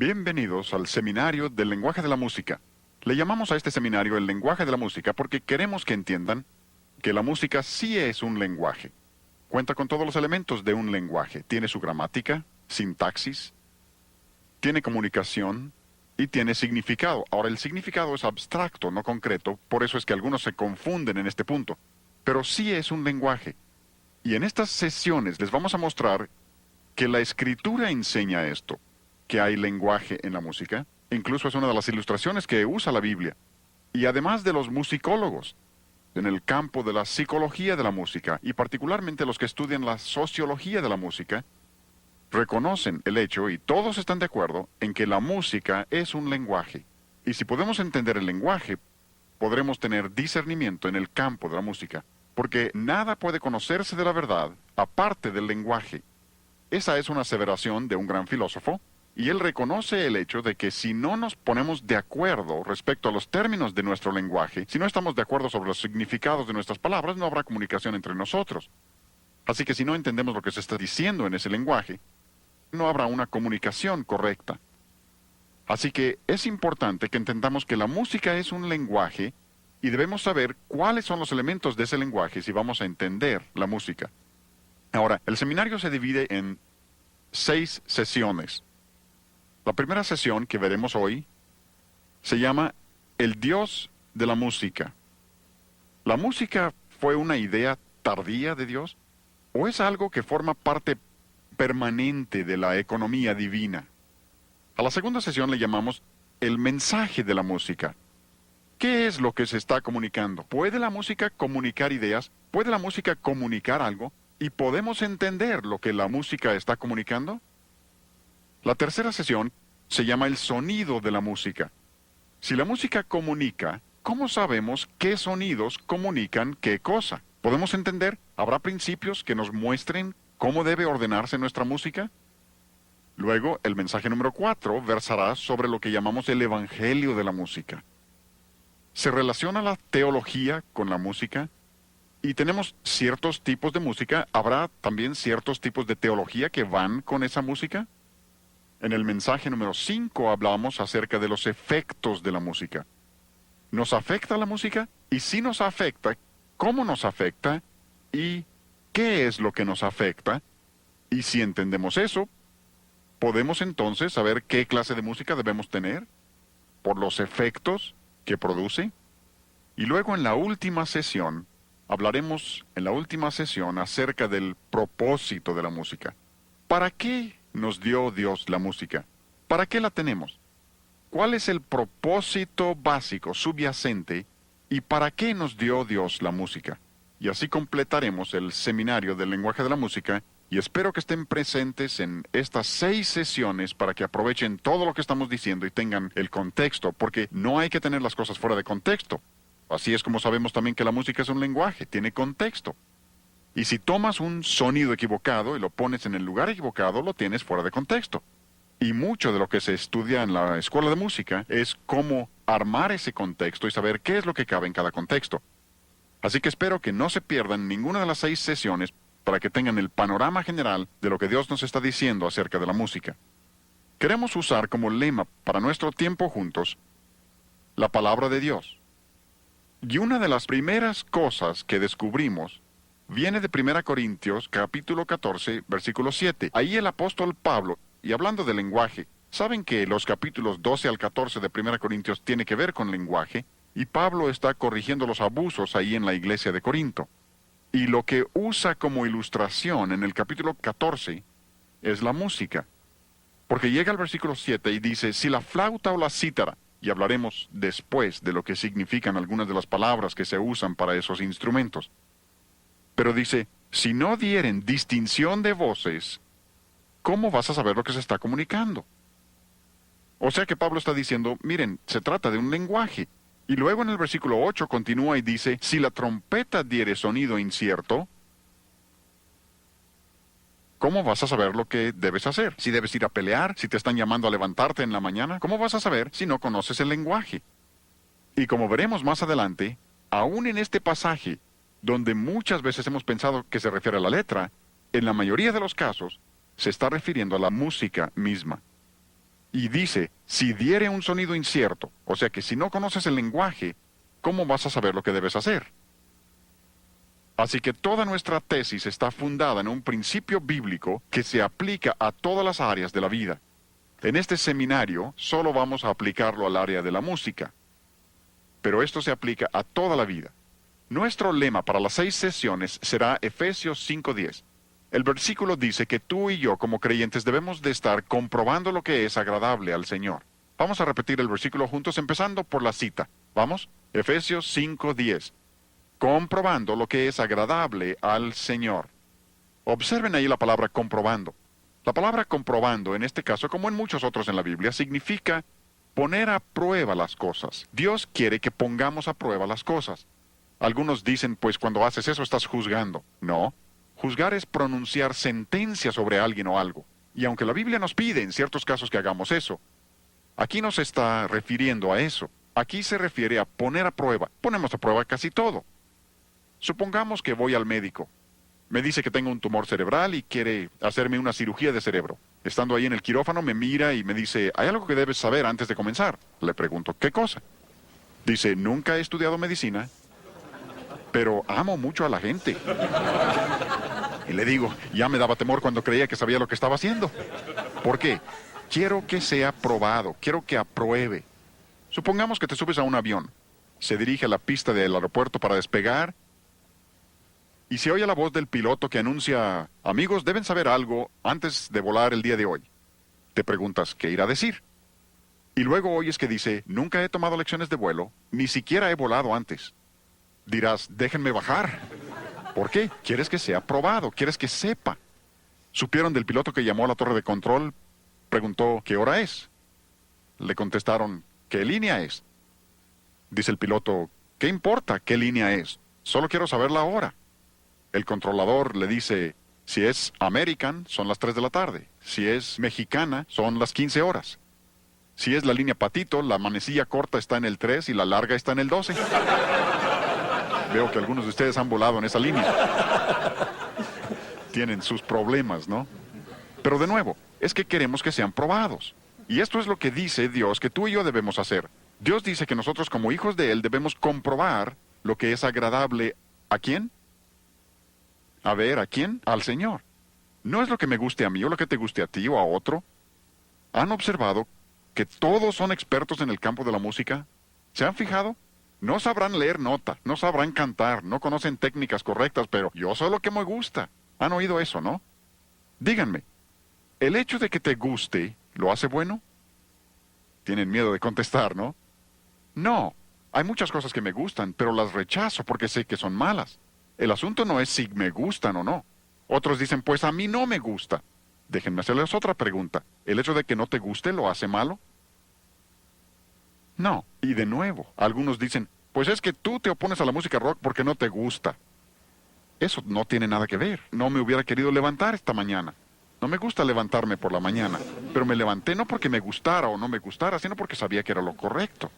Bienvenidos al Seminario del Lenguaje de la Música. Le llamamos a este seminario el lenguaje de la música porque queremos que entiendan que la música sí es un lenguaje. Cuenta con todos los elementos de un lenguaje. Tiene su gramática, sintaxis, tiene comunicación y tiene significado. Ahora, el significado es abstracto, no concreto, por eso es que algunos se confunden en este punto. Pero sí es un lenguaje. Y en estas sesiones les vamos a mostrar que la escritura enseña esto, que hay lenguaje en la música. Incluso es una de las ilustraciones que usa la Biblia. Y además de los musicólogos, en el campo de la psicología de la música, y particularmente los que estudian la sociología de la música, reconocen el hecho, y todos están de acuerdo, en que la música es un lenguaje. Y si podemos entender el lenguaje, podremos tener discernimiento en el campo de la música, porque nada puede conocerse de la verdad aparte del lenguaje. Esa es una aseveración de un gran filósofo, y él reconoce el hecho de que si no nos ponemos de acuerdo respecto a los términos de nuestro lenguaje, si no estamos de acuerdo sobre los significados de nuestras palabras, no habrá comunicación entre nosotros. Así que si no entendemos lo que se está diciendo en ese lenguaje, no habrá una comunicación correcta. Así que es importante que entendamos que la música es un lenguaje y debemos saber cuáles son los elementos de ese lenguaje si vamos a entender la música. Ahora, el seminario se divide en 6 sesiones. La primera sesión que veremos hoy se llama El Dios de la música. ¿La música fue una idea tardía de Dios? ¿O es algo que forma parte permanente de la economía divina? A la segunda sesión le llamamos El mensaje de la música. ¿Qué es lo que se está comunicando? ¿Puede la música comunicar ideas? ¿Puede la música comunicar algo? ¿Y podemos entender lo que la música está comunicando? La tercera sesión se llama el sonido de la música. Si la música comunica, ¿cómo sabemos qué sonidos comunican qué cosa? ¿Podemos entender? ¿Habrá principios que nos muestren cómo debe ordenarse nuestra música? Luego, el mensaje número 4 versará sobre lo que llamamos el evangelio de la música. ¿Se relaciona la teología con la música? Y tenemos ciertos tipos de música. ¿Habrá también ciertos tipos de teología que van con esa música? En el mensaje número 5 hablamos acerca de los efectos de la música. ¿Nos afecta la música? Y si nos afecta, ¿cómo nos afecta? ¿Y qué es lo que nos afecta? Y si entendemos eso, podemos entonces saber qué clase de música debemos tener por los efectos que produce. Y luego en la última sesión, hablaremos acerca del propósito de la música. ¿Para qué nos dio Dios la música? ¿Para qué la tenemos? ¿Cuál es el propósito básico, subyacente, y para qué nos dio Dios la música? Y así completaremos el seminario del lenguaje de la música, y espero que estén presentes en estas 6 sesiones para que aprovechen todo lo que estamos diciendo y tengan el contexto, porque no hay que tener las cosas fuera de contexto. Así es como sabemos también que la música es un lenguaje, tiene contexto. Y si tomas un sonido equivocado y lo pones en el lugar equivocado, lo tienes fuera de contexto. Y mucho de lo que se estudia en la escuela de música es cómo armar ese contexto y saber qué es lo que cabe en cada contexto. Así que espero que no se pierdan ninguna de las 6 sesiones para que tengan el panorama general de lo que Dios nos está diciendo acerca de la música. Queremos usar como lema para nuestro tiempo juntos la palabra de Dios. Y una de las primeras cosas que descubrimos viene de 1 Corintios, capítulo 14, versículo 7. Ahí el apóstol Pablo, y hablando de lenguaje, saben que los capítulos 12 al 14 de 1 Corintios tiene que ver con lenguaje, y Pablo está corrigiendo los abusos ahí en la iglesia de Corinto. Y lo que usa como ilustración en el capítulo 14 es la música. Porque llega al versículo 7 y dice, si la flauta o la cítara, y hablaremos después de lo que significan algunas de las palabras que se usan para esos instrumentos. Pero dice, si no dieren distinción de voces, ¿cómo vas a saber lo que se está comunicando? O sea que Pablo está diciendo, miren, se trata de un lenguaje. Y luego en el versículo 8 continúa y dice, si la trompeta diere sonido incierto, ¿cómo vas a saber lo que debes hacer? Si debes ir a pelear, si te están llamando a levantarte en la mañana, ¿cómo vas a saber si no conoces el lenguaje? Y como veremos más adelante, aún en este pasaje, donde muchas veces hemos pensado que se refiere a la letra, en la mayoría de los casos se está refiriendo a la música misma. Y dice, si diere un sonido incierto, o sea que si no conoces el lenguaje, ¿cómo vas a saber lo que debes hacer? Así que toda nuestra tesis está fundada en un principio bíblico que se aplica a todas las áreas de la vida. En este seminario solo vamos a aplicarlo al área de la música, pero esto se aplica a toda la vida. Nuestro lema para las 6 sesiones será Efesios 5:10. El versículo dice que tú y yo como creyentes debemos de estar comprobando lo que es agradable al Señor. Vamos a repetir el versículo juntos empezando por la cita. Vamos, Efesios 5:10. Comprobando lo que es agradable al Señor. Observen ahí la palabra comprobando. La palabra comprobando, en este caso, como en muchos otros en la Biblia, significa poner a prueba las cosas. Dios quiere que pongamos a prueba las cosas. Algunos dicen, pues cuando haces eso estás juzgando. No, juzgar es pronunciar sentencia sobre alguien o algo. Y aunque la Biblia nos pide en ciertos casos que hagamos eso, aquí no se está refiriendo a eso. Aquí se refiere a poner a prueba. Ponemos a prueba casi todo. Supongamos que voy al médico. Me dice que tengo un tumor cerebral y quiere hacerme una cirugía de cerebro. Estando ahí en el quirófano me mira y me dice, hay algo que debes saber antes de comenzar. Le pregunto, ¿qué cosa? Dice, nunca he estudiado medicina, pero amo mucho a la gente. Y le digo, ya me daba temor cuando creía que sabía lo que estaba haciendo. ¿Por qué? Quiero que sea probado, quiero que apruebe. Supongamos que te subes a un avión. Se dirige a la pista del aeropuerto para despegar y se oye la voz del piloto que anuncia, amigos, deben saber algo antes de volar el día de hoy. Te preguntas, ¿qué irá a decir? Y luego oyes que dice, nunca he tomado lecciones de vuelo, ni siquiera he volado antes. Dirás, déjenme bajar. ¿Por qué? Quieres que sea probado, quieres que sepa. ¿Supieron del piloto que llamó a la torre de control? Preguntó, ¿qué hora es? Le contestaron, ¿qué línea es? Dice el piloto, ¿qué importa qué línea es? Solo quiero saber la hora. El controlador le dice, si es American, son las 3 de la tarde. Si es mexicana, son las 15 horas. Si es la línea Patito, la manecilla corta está en el 3 y la larga está en el 12. Veo que algunos de ustedes han volado en esa línea. Tienen sus problemas, ¿no? Pero de nuevo, es que queremos que sean probados. Y esto es lo que dice Dios que tú y yo debemos hacer. Dios dice que nosotros como hijos de Él debemos comprobar lo que es agradable. ¿A quién? A ver, ¿a quién? Al Señor. No es lo que me guste a mí o lo que te guste a ti o a otro. ¿Han observado que todos son expertos en el campo de la música? ¿Se han fijado? No sabrán leer nota, no sabrán cantar, no conocen técnicas correctas, pero yo sé lo que me gusta. ¿Han oído eso, no? Díganme, ¿el hecho de que te guste lo hace bueno? Tienen miedo de contestar, ¿no? No, hay muchas cosas que me gustan, pero las rechazo porque sé que son malas. El asunto no es si me gustan o no. Otros dicen, pues a mí no me gusta. Déjenme hacerles otra pregunta. ¿El hecho de que no te guste lo hace malo? No. Y de nuevo, algunos dicen, pues es que tú te opones a la música rock porque no te gusta. Eso no tiene nada que ver. No me hubiera querido levantar esta mañana. No me gusta levantarme por la mañana, pero me levanté no porque me gustara o no me gustara, sino porque sabía que era lo correcto.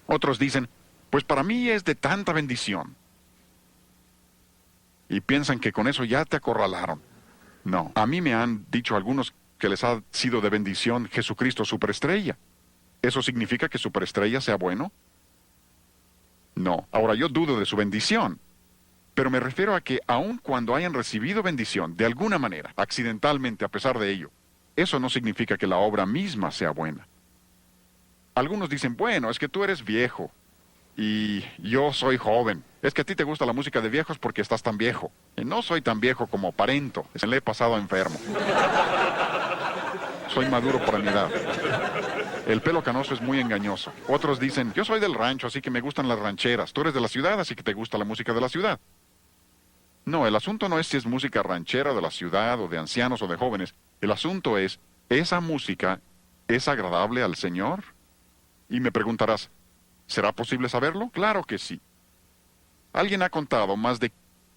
Otros dicen, pues para mí es de tanta bendición. Y piensan que con eso ya te acorralaron. No, a mí me han dicho algunos que les ha sido de bendición Jesucristo superestrella. ¿Eso significa que superestrella sea bueno? No, ahora yo dudo de su bendición. Pero me refiero a que aun cuando hayan recibido bendición, de alguna manera, accidentalmente a pesar de ello, eso no significa que la obra misma sea buena. Algunos dicen, bueno, es que tú eres viejo y yo soy joven. Es que a ti te gusta la música de viejos porque estás tan viejo. Y no soy tan viejo como aparento, se le he pasado enfermo. Soy maduro para mi edad. El pelo canoso es muy engañoso. Otros dicen, yo soy del rancho, así que me gustan las rancheras. Tú eres de la ciudad, así que te gusta la música de la ciudad. No, el asunto no es si es música ranchera de la ciudad o de ancianos o de jóvenes. El asunto es, ¿esa música es agradable al Señor? Y me preguntarás, ¿será posible saberlo? Claro que sí. Alguien ha contado más de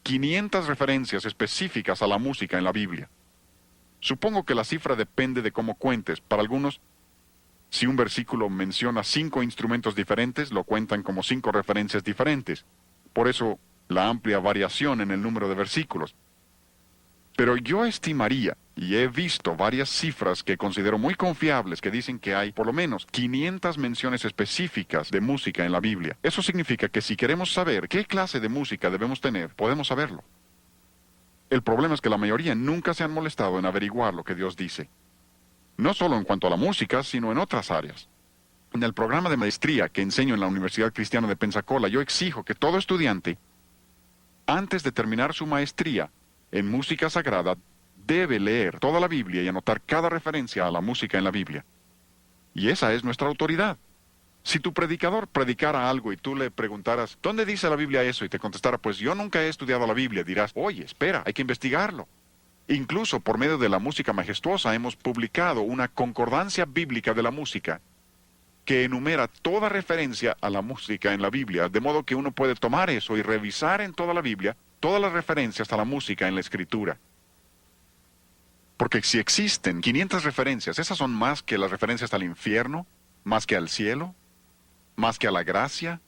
500 referencias específicas a la música en la Biblia. Supongo que la cifra depende de cómo cuentes. Para algunos, si un versículo menciona 5 instrumentos diferentes, lo cuentan como 5 referencias diferentes. Por eso, la amplia variación en el número de versículos. Pero yo estimaría Y he visto varias cifras que considero muy confiables que dicen que hay por lo menos 500 menciones específicas de música en la Biblia. Eso significa que si queremos saber qué clase de música debemos tener, podemos saberlo. El problema es que la mayoría nunca se han molestado en averiguar lo que Dios dice. No solo en cuanto a la música, sino en otras áreas. En el programa de maestría que enseño en la Universidad Cristiana de Pensacola, yo exijo que todo estudiante, antes de terminar su maestría en música sagrada, debe leer toda la Biblia y anotar cada referencia a la música en la Biblia. Y esa es nuestra autoridad. Si tu predicador predicara algo y tú le preguntaras, ¿dónde dice la Biblia eso? Y te contestara, pues yo nunca he estudiado la Biblia, dirás, oye, espera, hay que investigarlo. Incluso por medio de la música majestuosa hemos publicado una concordancia bíblica de la música que enumera toda referencia a la música en la Biblia, de modo que uno puede tomar eso y revisar en toda la Biblia todas las referencias a la música en la Escritura. Porque si existen 500 referencias, esas son más que las referencias al infierno, más que al cielo, más que a la gracia.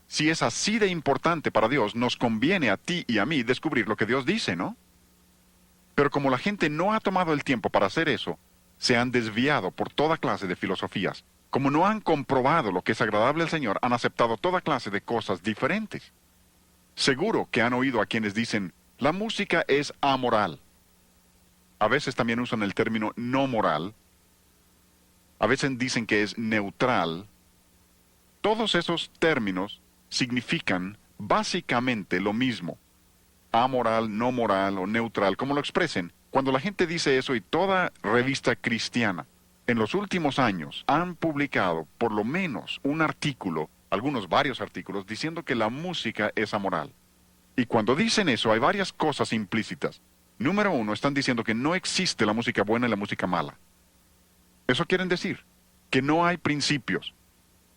Si es así de importante para Dios, nos conviene a ti y a mí descubrir lo que Dios dice, ¿no? Pero como la gente no ha tomado el tiempo para hacer eso, se han desviado por toda clase de filosofías. Como no han comprobado lo que es agradable al Señor, han aceptado toda clase de cosas diferentes. Seguro que han oído a quienes dicen, la música es amoral. A veces también usan el término no moral. A veces dicen que es neutral. Todos esos términos significan básicamente lo mismo. Amoral, no moral o neutral, como lo expresen. Cuando la gente dice eso, y toda revista cristiana en los últimos años han publicado por lo menos un artículo, algunos varios artículos, diciendo que la música es amoral. Y cuando dicen eso hay varias cosas implícitas. Número uno, están diciendo que no existe la música buena y la música mala. Eso quieren decir que no hay principios.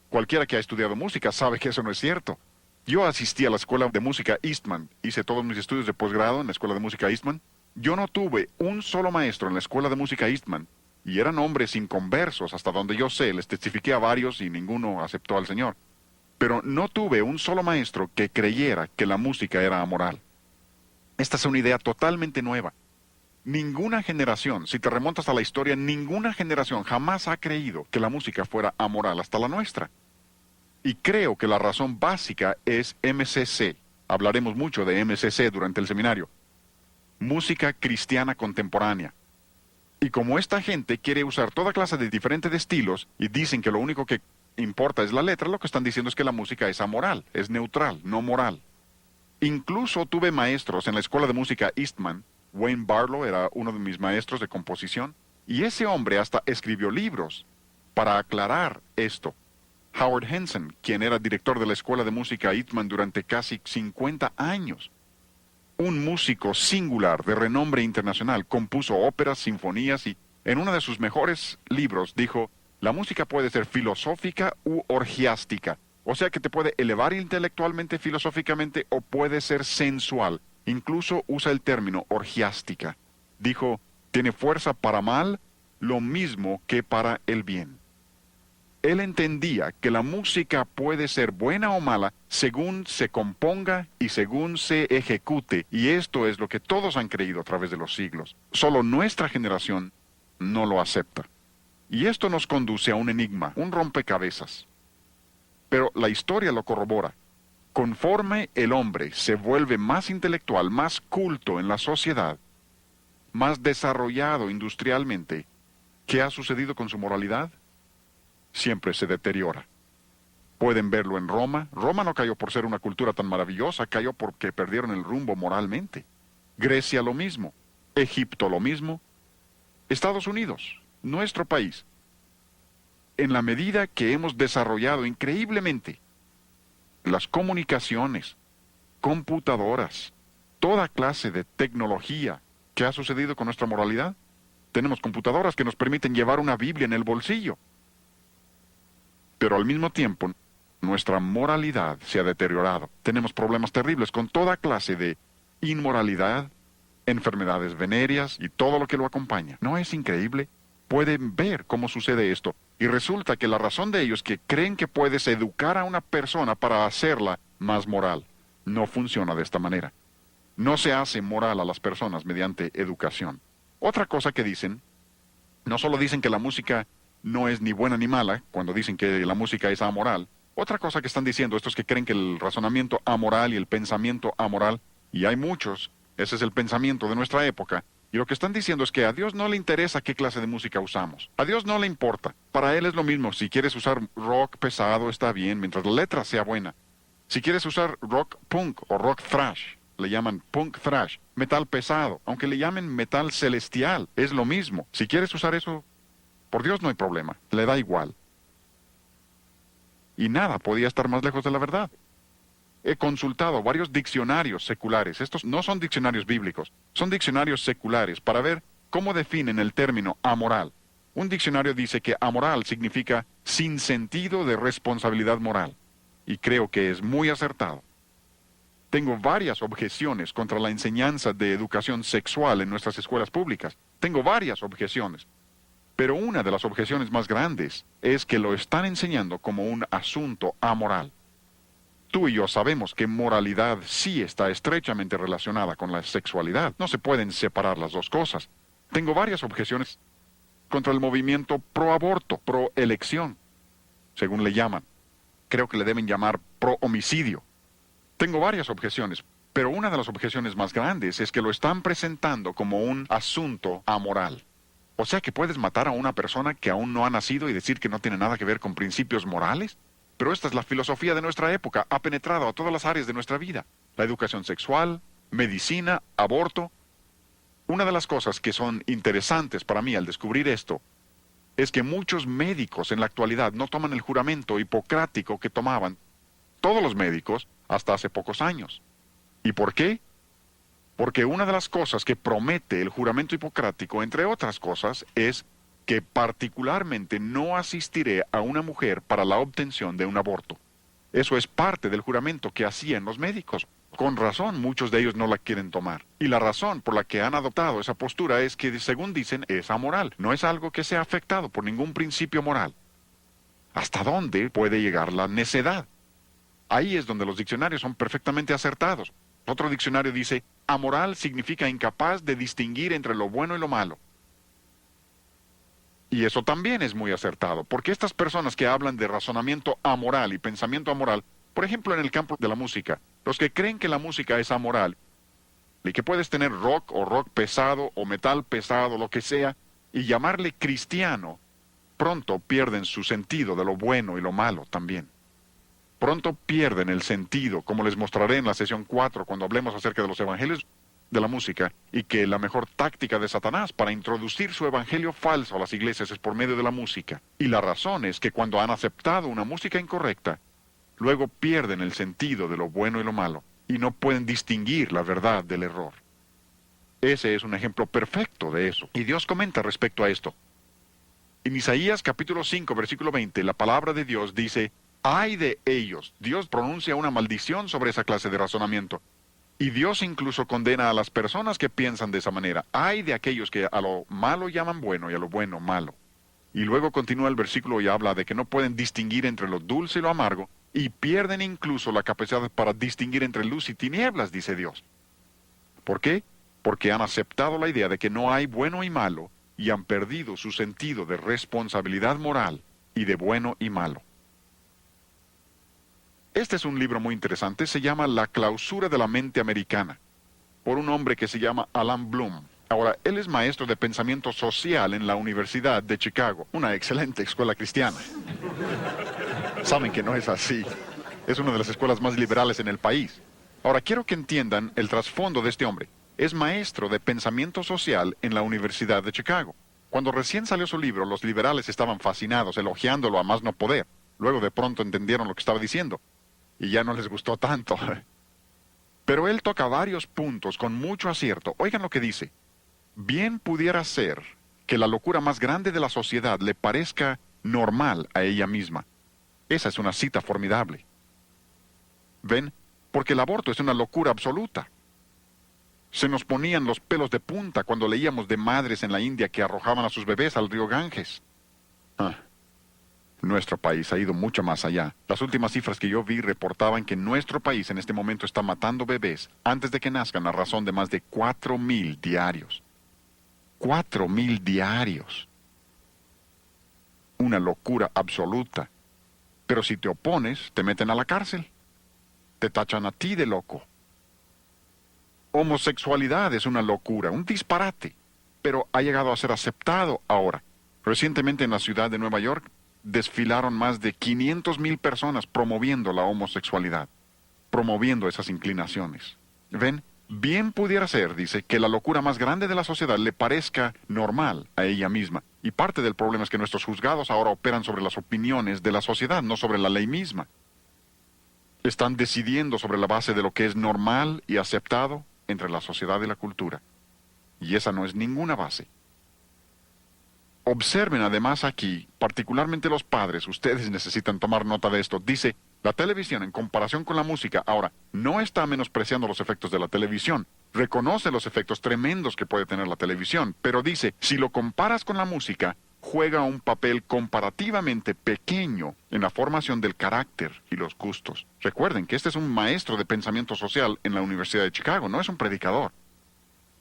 Cualquiera que ha estudiado música sabe que eso no es cierto. Yo asistí a la escuela de música Eastman, hice todos mis estudios de posgrado en la escuela de música Eastman. Yo no tuve un solo maestro en la escuela de música Eastman, y eran hombres inconversos, hasta donde yo sé, les testifiqué a varios y ninguno aceptó al Señor. Pero no tuve un solo maestro que creyera que la música era amoral. Esta es una idea totalmente nueva. Ninguna generación, si te remontas a la historia, ninguna generación jamás ha creído que la música fuera amoral hasta la nuestra. Y creo que la razón básica es MCC. Hablaremos mucho de MCC durante el seminario. Música cristiana contemporánea. Y como esta gente quiere usar toda clase de diferentes estilos y dicen que lo único que importa es la letra, lo que están diciendo es que la música es amoral, es neutral, no moral. Incluso tuve maestros en la escuela de música Eastman. Wayne Barlow era uno de mis maestros de composición, y ese hombre hasta escribió libros para aclarar esto. Howard Henson, quien era director de la escuela de música Eastman durante casi 50 años, un músico singular de renombre internacional, compuso óperas, sinfonías y en uno de sus mejores libros dijo, la música puede ser filosófica u orgiástica, o sea que te puede elevar intelectualmente, filosóficamente, o puede ser sensual. Incluso usa el término orgiástica. Dijo, tiene fuerza para mal, lo mismo que para el bien. Él entendía que la música puede ser buena o mala según se componga y según se ejecute, y esto es lo que todos han creído a través de los siglos. Solo nuestra generación no lo acepta. Y esto nos conduce a un enigma, un rompecabezas. Pero la historia lo corrobora. Conforme el hombre se vuelve más intelectual, más culto en la sociedad, más desarrollado industrialmente, ¿qué ha sucedido con su moralidad? Siempre se deteriora. Pueden verlo en Roma. Roma no cayó por ser una cultura tan maravillosa, cayó porque perdieron el rumbo moralmente. Grecia lo mismo, Egipto lo mismo, Estados Unidos, nuestro país. En la medida que hemos desarrollado increíblemente las comunicaciones, computadoras, toda clase de tecnología, ¿qué ha sucedido con nuestra moralidad? Tenemos computadoras que nos permiten llevar una Biblia en el bolsillo. Pero al mismo tiempo, nuestra moralidad se ha deteriorado. Tenemos problemas terribles con toda clase de inmoralidad, enfermedades venéreas y todo lo que lo acompaña. ¿No es increíble? Pueden ver cómo sucede esto. Y resulta que la razón de ello es que creen que puedes educar a una persona para hacerla más moral. No funciona de esta manera. No se hace moral a las personas mediante educación. Otra cosa que dicen, no solo dicen que la música no es ni buena ni mala, cuando dicen que la música es amoral. Otra cosa que están diciendo estos que creen que el razonamiento amoral y el pensamiento amoral, y hay muchos, ese es el pensamiento de nuestra época, y lo que están diciendo es que a Dios no le interesa qué clase de música usamos. A Dios no le importa. Para Él es lo mismo. Si quieres usar rock pesado, está bien, mientras la letra sea buena. Si quieres usar rock punk o rock thrash, le llaman punk thrash, metal pesado, aunque le llamen metal celestial, es lo mismo. Si quieres usar eso, por Dios no hay problema, le da igual. Y nada podía estar más lejos de la verdad. He consultado varios diccionarios seculares. Estos no son diccionarios bíblicos, son diccionarios seculares para ver cómo definen el término amoral. Un diccionario dice que amoral significa sin sentido de responsabilidad moral. Y creo que es muy acertado. Tengo varias objeciones contra la enseñanza de educación sexual en nuestras escuelas públicas. Tengo varias objeciones. Pero una de las objeciones más grandes es que lo están enseñando como un asunto amoral. Tú y yo sabemos que moralidad sí está estrechamente relacionada con la sexualidad. No se pueden separar las dos cosas. Tengo varias objeciones contra el movimiento pro-aborto, pro-elección, según le llaman. Creo que le deben llamar pro-homicidio. Tengo varias objeciones, pero una de las objeciones más grandes es que lo están presentando como un asunto amoral. O sea que puedes matar a una persona que aún no ha nacido y decir que no tiene nada que ver con principios morales. Pero esta es la filosofía de nuestra época, ha penetrado a todas las áreas de nuestra vida. La educación sexual, medicina, aborto. Una de las cosas que son interesantes para mí al descubrir esto es que muchos médicos en la actualidad no toman el juramento hipocrático que tomaban todos los médicos hasta hace pocos años. ¿Y por qué? Porque una de las cosas que promete el juramento hipocrático, entre otras cosas, es que particularmente no asistiré a una mujer para la obtención de un aborto. Eso es parte del juramento que hacían los médicos. Con razón, muchos de ellos no la quieren tomar. Y la razón por la que han adoptado esa postura es que, según dicen, es amoral. No es algo que sea afectado por ningún principio moral. ¿Hasta dónde puede llegar la necedad? Ahí es donde los diccionarios son perfectamente acertados. Otro diccionario dice, amoral significa incapaz de distinguir entre lo bueno y lo malo. Y eso también es muy acertado, porque estas personas que hablan de razonamiento amoral y pensamiento amoral, por ejemplo en el campo de la música, los que creen que la música es amoral, y que puedes tener rock o rock pesado o metal pesado, lo que sea, y llamarle cristiano, pronto pierden su sentido de lo bueno y lo malo también. Pronto pierden el sentido, como les mostraré en la sesión 4 cuando hablemos acerca de los evangelios de la música, y que la mejor táctica de Satanás para introducir su evangelio falso a las iglesias es por medio de la música. Y la razón es que cuando han aceptado una música incorrecta, luego pierden el sentido de lo bueno y lo malo, y no pueden distinguir la verdad del error. Ese es un ejemplo perfecto de eso. Y Dios comenta respecto a esto. En Isaías capítulo 5, versículo 20, la palabra de Dios dice, ¡ay de ellos! Dios pronuncia una maldición sobre esa clase de razonamiento. Y Dios incluso condena a las personas que piensan de esa manera. ¡Ay de aquellos que a lo malo llaman bueno y a lo bueno malo! Y luego continúa el versículo y habla de que no pueden distinguir entre lo dulce y lo amargo, y pierden incluso la capacidad para distinguir entre luz y tinieblas, dice Dios. ¿Por qué? Porque han aceptado la idea de que no hay bueno y malo, y han perdido su sentido de responsabilidad moral y de bueno y malo. Este es un libro muy interesante, se llama La clausura de la mente americana, por un hombre que se llama Alan Bloom. Ahora, él es maestro de pensamiento social en la Universidad de Chicago, una excelente escuela cristiana. Saben que no es así. Es una de las escuelas más liberales en el país. Ahora, quiero que entiendan el trasfondo de este hombre. Es maestro de pensamiento social en la Universidad de Chicago. Cuando recién salió su libro, los liberales estaban fascinados, elogiándolo a más no poder. Luego de pronto entendieron lo que estaba diciendo. Y ya no les gustó tanto. Pero él toca varios puntos con mucho acierto. Oigan lo que dice. Bien pudiera ser que la locura más grande de la sociedad le parezca normal a ella misma. Esa es una cita formidable. ¿Ven? Porque el aborto es una locura absoluta. Se nos ponían los pelos de punta cuando leíamos de madres en la India que arrojaban a sus bebés al río Ganges. Nuestro país ha ido mucho más allá. Las últimas cifras que yo vi reportaban que nuestro país en este momento está matando bebés antes de que nazcan a razón de más de 4,000 diarios. 4,000 diarios. Una locura absoluta. Pero si te opones, te meten a la cárcel. Te tachan a ti de loco. Homosexualidad es una locura, un disparate, pero ha llegado a ser aceptado ahora. Recientemente en la ciudad de Nueva York desfilaron más de 500,000 personas promoviendo la homosexualidad, promoviendo esas inclinaciones. ¿Ven? Bien pudiera ser, dice, que la locura más grande de la sociedad le parezca normal a ella misma. Y parte del problema es que nuestros juzgados ahora operan sobre las opiniones de la sociedad, no sobre la ley misma. Están decidiendo sobre la base de lo que es normal y aceptado entre la sociedad y la cultura. Y esa no es ninguna base. Observen además aquí, particularmente los padres, ustedes necesitan tomar nota de esto. Dice, la televisión en comparación con la música, ahora, no está menospreciando los efectos de la televisión. Reconoce los efectos tremendos que puede tener la televisión, pero dice, si lo comparas con la música, juega un papel comparativamente pequeño en la formación del carácter y los gustos. Recuerden que este es un maestro de pensamiento social en la Universidad de Chicago, no es un predicador.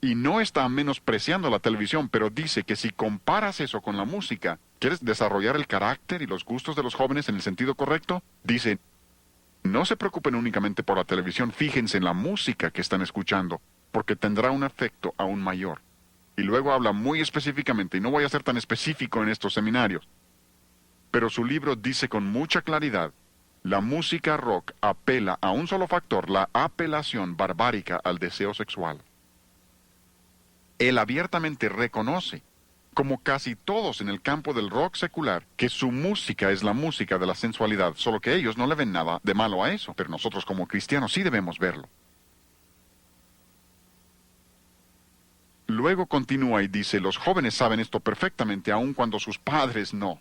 Y no está menospreciando la televisión, pero dice que si comparas eso con la música, ¿quieres desarrollar el carácter y los gustos de los jóvenes en el sentido correcto? Dice, no se preocupen únicamente por la televisión, fíjense en la música que están escuchando, porque tendrá un efecto aún mayor. Y luego habla muy específicamente, y no voy a ser tan específico en estos seminarios, pero su libro dice con mucha claridad, la música rock apela a un solo factor, la apelación barbárica al deseo sexual. Él abiertamente reconoce, como casi todos en el campo del rock secular, que su música es la música de la sensualidad, solo que ellos no le ven nada de malo a eso, pero nosotros como cristianos sí debemos verlo. Luego continúa y dice, los jóvenes saben esto perfectamente, aun cuando sus padres no.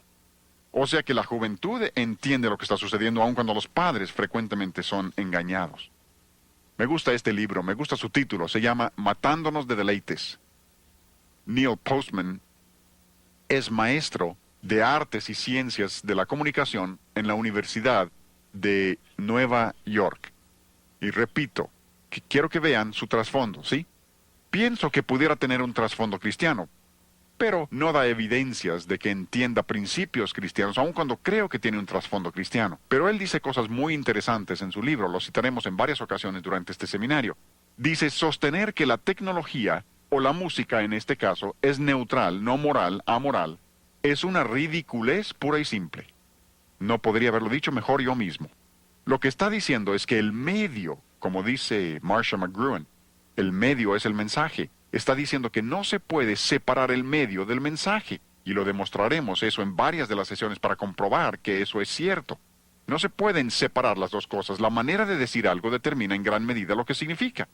O sea que la juventud entiende lo que está sucediendo, aun cuando los padres frecuentemente son engañados. Me gusta este libro, me gusta su título, se llama Matándonos de deleites. Neil Postman es maestro de artes y ciencias de la comunicación en la Universidad de Nueva York. Y repito, que quiero que vean su trasfondo, ¿sí? Pienso que pudiera tener un trasfondo cristiano, pero no da evidencias de que entienda principios cristianos, aun cuando creo que tiene un trasfondo cristiano. Pero él dice cosas muy interesantes en su libro, lo citaremos en varias ocasiones durante este seminario. Dice, sostener que la tecnología, o la música en este caso, es neutral, no moral, amoral, es una ridiculez pura y simple. No podría haberlo dicho mejor yo mismo. Lo que está diciendo es que el medio, como dice Marcia McLuhan, el medio es el mensaje. Está diciendo que no se puede separar el medio del mensaje. Y lo demostraremos eso en varias de las sesiones para comprobar que eso es cierto. No se pueden separar las dos cosas. La manera de decir algo determina en gran medida lo que significa.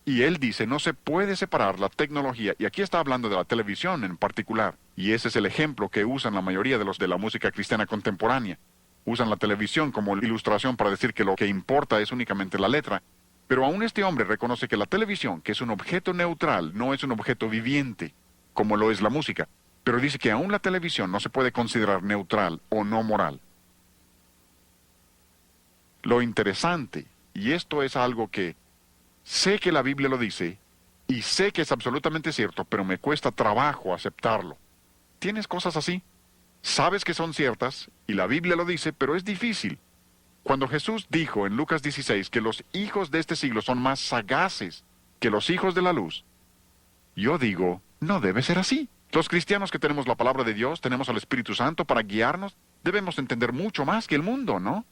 Y él dice, no se puede separar la tecnología, y aquí está hablando de la televisión en particular, y ese es el ejemplo que usan la mayoría de los de la música cristiana contemporánea. Usan la televisión como ilustración para decir que lo que importa es únicamente la letra. Pero aún este hombre reconoce que la televisión, que es un objeto neutral, no es un objeto viviente, como lo es la música. Pero dice que aún la televisión no se puede considerar neutral o no moral. Lo interesante, y esto es algo que sé que la Biblia lo dice, y sé que es absolutamente cierto, pero me cuesta trabajo aceptarlo. ¿Tienes cosas así? Sabes que son ciertas, y la Biblia lo dice, pero es difícil. Cuando Jesús dijo en Lucas 16 que los hijos de este siglo son más sagaces que los hijos de la luz, yo digo, no debe ser así. Los cristianos que tenemos la palabra de Dios, tenemos al Espíritu Santo para guiarnos, debemos entender mucho más que el mundo, ¿no?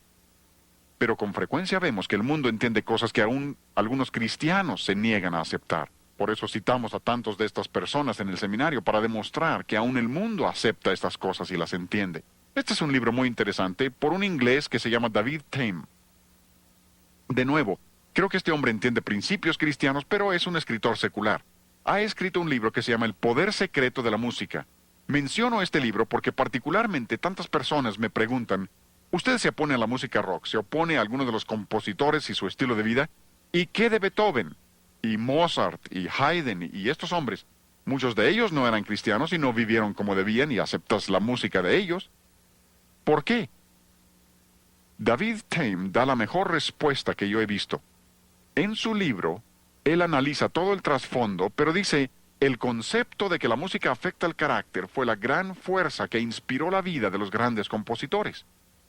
Pero con frecuencia vemos que el mundo entiende cosas que aún algunos cristianos se niegan a aceptar. Por eso citamos a tantos de estas personas en el seminario para demostrar que aún el mundo acepta estas cosas y las entiende. Este es un libro muy interesante por un inglés que se llama David Tame. De nuevo, creo que este hombre entiende principios cristianos, pero es un escritor secular. Ha escrito un libro que se llama El poder secreto de la música. Menciono este libro porque particularmente tantas personas me preguntan, ¿usted se opone a la música rock? ¿Se opone a alguno de los compositores y su estilo de vida? ¿Y qué de Beethoven? Y Mozart, y Haydn, y estos hombres. Muchos de ellos no eran cristianos y no vivieron como debían y aceptas la música de ellos. ¿Por qué? David Tame da la mejor respuesta que yo he visto. En su libro, él analiza todo el trasfondo, pero dice, El concepto de que la música afecta el carácter fue la gran fuerza que inspiró la vida de los grandes compositores.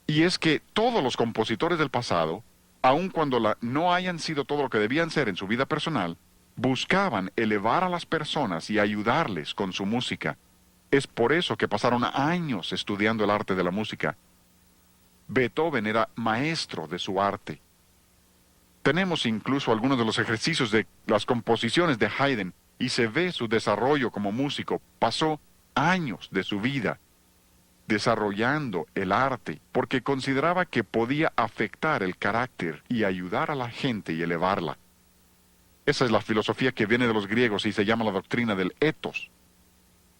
Y es que todos los compositores del pasado, aun cuando no hayan sido todo lo que debían ser en su vida personal, buscaban elevar a las personas y ayudarles con su música. Es por eso que pasaron años estudiando el arte de la música. Beethoven era maestro de su arte. Tenemos incluso algunos de los ejercicios de las composiciones de Haydn, y se ve su desarrollo como músico. Pasó años de su vida desarrollando el arte, porque consideraba que podía afectar el carácter y ayudar a la gente y elevarla. Esa es la filosofía que viene de los griegos y se llama la doctrina del ethos,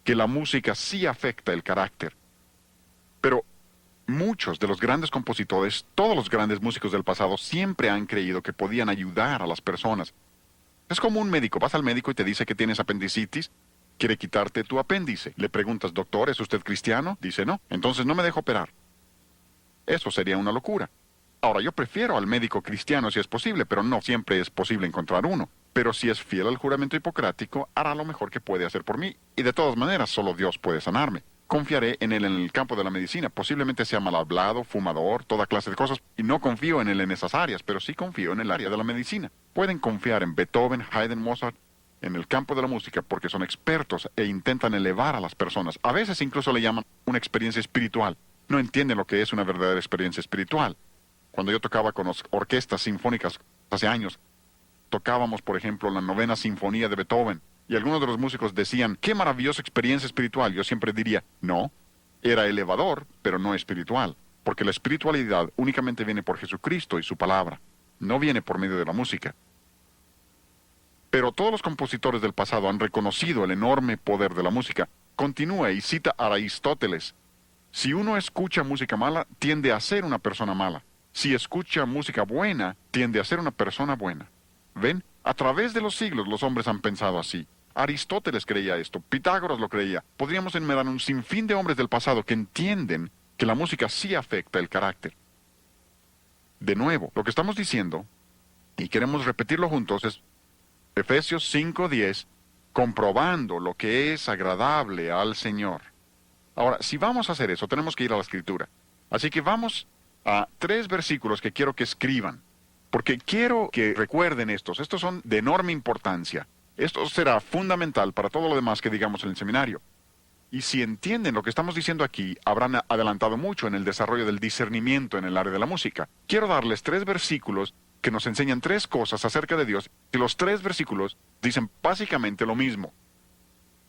que la música sí afecta el carácter. Pero muchos de los grandes compositores, todos los grandes músicos del pasado, siempre han creído que podían ayudar a las personas. Es como un médico, vas al médico y te dice que tienes apendicitis, quiere quitarte tu apéndice. Le preguntas, doctor, ¿es usted cristiano? Dice, no, entonces no me dejo operar. Eso sería una locura. Ahora, yo prefiero al médico cristiano si es posible, pero no siempre es posible encontrar uno. Pero si es fiel al juramento hipocrático, hará lo mejor que puede hacer por mí. Y de todas maneras, solo Dios puede sanarme. Confiaré en él en el campo de la medicina. Posiblemente sea mal hablado, fumador, toda clase de cosas, y no confío en él en esas áreas, pero sí confío en el área de la medicina. Pueden confiar en Beethoven, Haydn, Mozart, en el campo de la música, porque son expertos e intentan elevar a las personas. A veces incluso le llaman una experiencia espiritual. No entienden lo que es una verdadera experiencia espiritual. Cuando yo tocaba con orquestas sinfónicas hace años, tocábamos, por ejemplo, la 9ª Sinfonía de Beethoven, y algunos de los músicos decían, ¡qué maravillosa experiencia espiritual! Yo siempre diría, no, era elevador, pero no espiritual, porque la espiritualidad únicamente viene por Jesucristo y su palabra, no viene por medio de la música. Pero todos los compositores del pasado han reconocido el enorme poder de la música. Continúa y cita a Aristóteles. Si uno escucha música mala, tiende a ser una persona mala. Si escucha música buena, tiende a ser una persona buena. ¿Ven? A través de los siglos los hombres han pensado así. Aristóteles creía esto, Pitágoras lo creía. Podríamos enumerar un sinfín de hombres del pasado que entienden que la música sí afecta el carácter. De nuevo, lo que estamos diciendo, y queremos repetirlo juntos, es Efesios 5:10, comprobando lo que es agradable al Señor. Ahora, si vamos a hacer eso, tenemos que ir a la Escritura. Así que vamos a 3 versículos que quiero que escriban, porque quiero que recuerden estos. Estos son de enorme importancia. Esto será fundamental para todo lo demás que digamos en el seminario. Y si entienden lo que estamos diciendo aquí, habrán adelantado mucho en el desarrollo del discernimiento en el área de la música. Quiero darles 3 versículos que nos enseñan 3 cosas acerca de Dios, y los 3 versículos dicen básicamente lo mismo.